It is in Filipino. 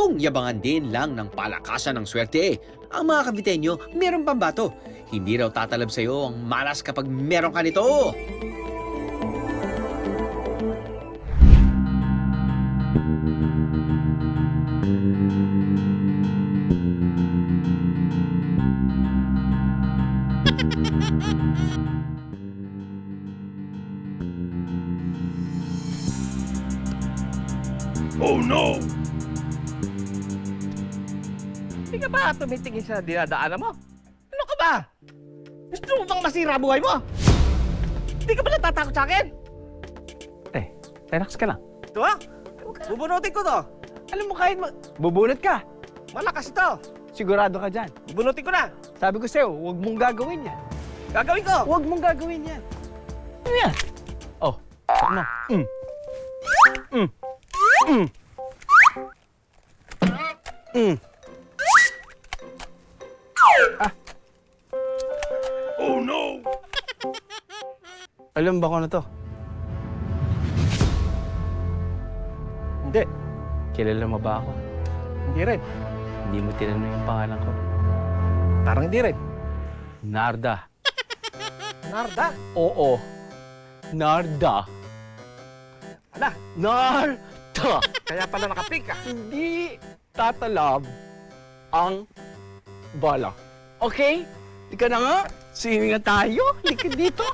Kung yabangan din lang ng palakasan ng swerte, ang mga Caviteño meron pambato. Hindi raw tatalab sa'yo ang malas kapag meron ka nito. Oh no! Hindi ka ba tumitingin sa dinadaanan mo? Ano ka ba? Gusto mo bang masira buhay mo? Hindi ka ba natatakot sa akin? Relax ka lang. Ito ha? Bubunutin ko to. Alam mo kahit bubunot ka. Malakas ito. Sigurado ka dyan. Bubunutin ko na. Sabi ko sa'yo, huwag mong gagawin yan. Gagawin ko. Huwag mong gagawin yan. Ano yan? Oh, sak mo. Oh no! Alam ba ko na to? Hindi. Kilala mo ba ako? Hindi rin. Hindi mo tinanong yung pangalan ko. Parang hindi rin. Narda. Narda. Oo. Narda. Ala, Narda! kaya pala nakapik ka. Hindi tatalab ang bala. Okay? Di ka na nga. Swimming na tayo. Hindi ka dito.